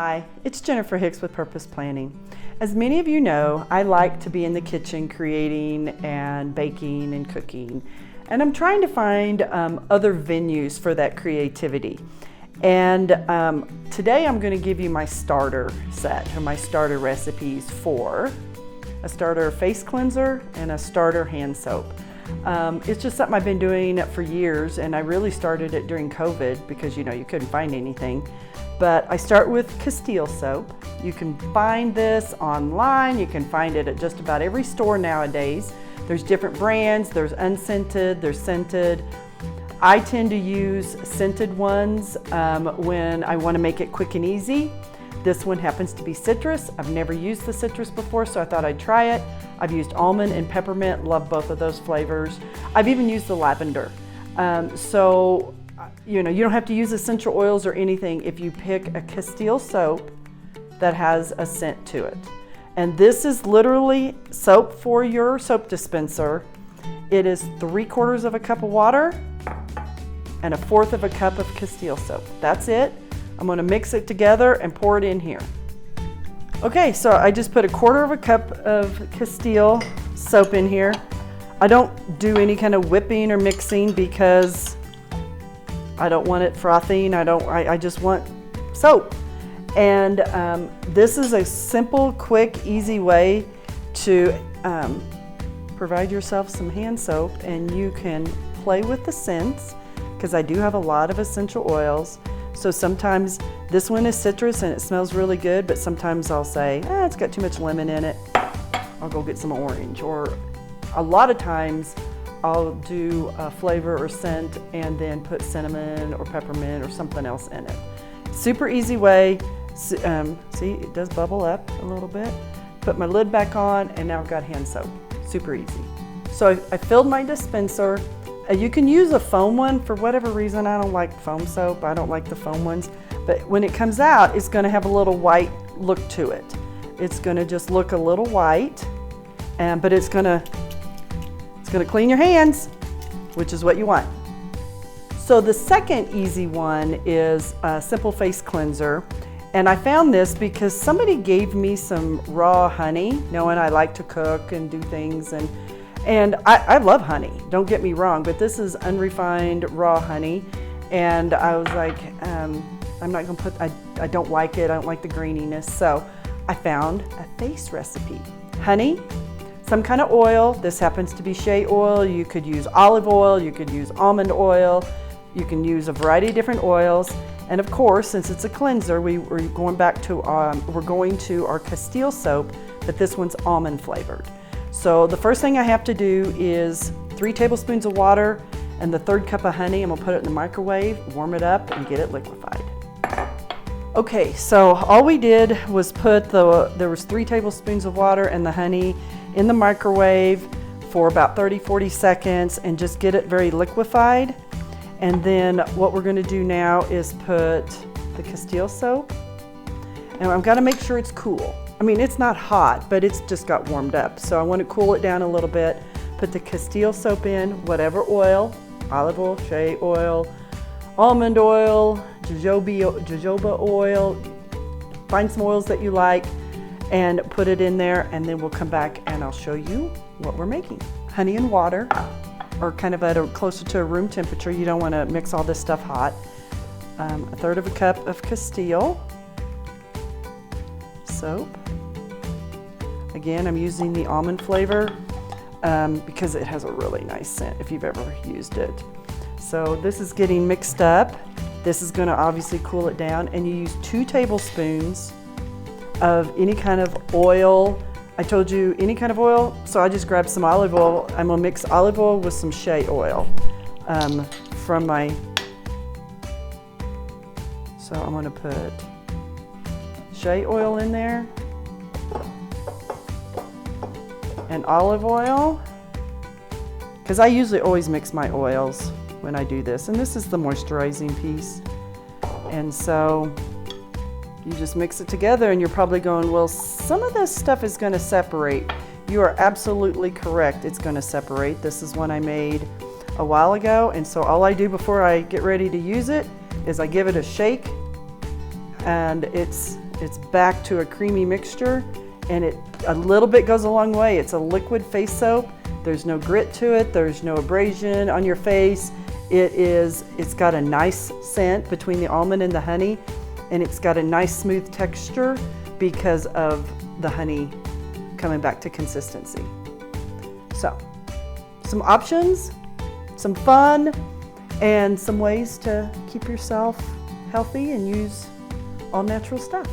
Hi, it's Jennifer Hicks with Purpose Planning. As many of you know, I like to be in the kitchen creating and baking and cooking, and I'm trying to find other venues for that creativity. And today I'm going to give you my starter set, or my starter recipes for a starter face cleanser and a starter hand soap. It's just something I've been doing for years, and I really started it during COVID because you couldn't find anything. But I start with Castile soap. You can find this online. You can find it at just about every store nowadays. There's different brands. There's unscented, there's scented. I tend to use scented ones when I want to make it quick and easy. This one happens to be citrus. I've never used the citrus before, so I thought I'd try it. I've used almond and peppermint, love both of those flavors. I've even used the lavender. You don't have to use essential oils or anything if you pick a Castile soap that has a scent to it. And this is literally soap for your soap dispenser. It is 3/4 of a cup of water and 1/4 of a cup of Castile soap. That's it. I'm going to mix it together and pour it in here. Okay, so I just put 1/4 of a cup of Castile soap in here. I don't do any kind of whipping or mixing because I don't want it frothing. I just want soap. And this is a simple, quick, easy way to provide yourself some hand soap, and you can play with the scents because I do have a lot of essential oils. So sometimes this one is citrus and it smells really good, but sometimes I'll say, it's got too much lemon in it. I'll go get some orange. Or a lot of times I'll do a flavor or scent and then put cinnamon or peppermint or something else in it. Super easy way. See, it does bubble up a little bit. Put my lid back on, and now I've got hand soap. Super easy. So I filled my dispenser. You can use a foam one. For whatever reason, I don't like foam soap. I don't like the foam ones. But when it comes out, it's going to have a little white look to it. It's going to just look a little white, but it's going to clean your hands, which is what you want. So the second easy one is a simple face cleanser. And I found this because somebody gave me some raw honey, knowing I like to cook and do things. And I love honey, don't get me wrong, but this is unrefined raw honey. And I was like, I'm not gonna I don't like it, I don't like the graininess. So I found a face recipe. Honey, some kind of oil. This happens to be shea oil. You could use olive oil, you could use almond oil, you can use a variety of different oils. And of course, since it's a cleanser, we're going to our Castile soap, but this one's almond flavored. So the first thing I have to do is 3 tablespoons of water and the 1/3 cup of honey. I'm gonna put it in the microwave, warm it up, and get it liquefied. Okay, so all we did was there was 3 tablespoons of water and the honey in the microwave for about 30-40 seconds and just get it very liquefied. And then what we're gonna do now is put the Castile soap. And I've gotta make sure it's cool. I mean, it's not hot, but it's just got warmed up. So I wanna cool it down a little bit. Put the Castile soap in, whatever oil, olive oil, shea oil, almond oil, jojoba oil, find some oils that you like, and put it in there, and then we'll come back and I'll show you what we're making. Honey and water are kind of closer to a room temperature. You don't want to mix all this stuff hot. 1/3 of a cup of Castile soap. Again, I'm using the almond flavor because it has a really nice scent if you've ever used it. So this is getting mixed up. This is going to obviously cool it down, and you use 2 tablespoons of any kind of oil. I told you any kind of oil, so I just grabbed some olive oil. I'm gonna mix olive oil with some shea oil from my, so I'm gonna put shea oil in there and olive oil, because I usually always mix my oils when I do this, and this is the moisturizing piece. And so you just mix it together, and you're probably going, well, some of this stuff is going to separate. You are absolutely correct. It's going to separate. This is one I made a while ago, and so all I do before I get ready to use it is I give it a shake, and It's back to a creamy mixture, and a little bit goes a long way. It's a liquid face soap. There's no grit to it. There's no abrasion on your face. It's got a nice scent between the almond and the honey, and it's got a nice smooth texture because of the honey coming back to consistency. So, some options, some fun, and some ways to keep yourself healthy and use all natural stuff.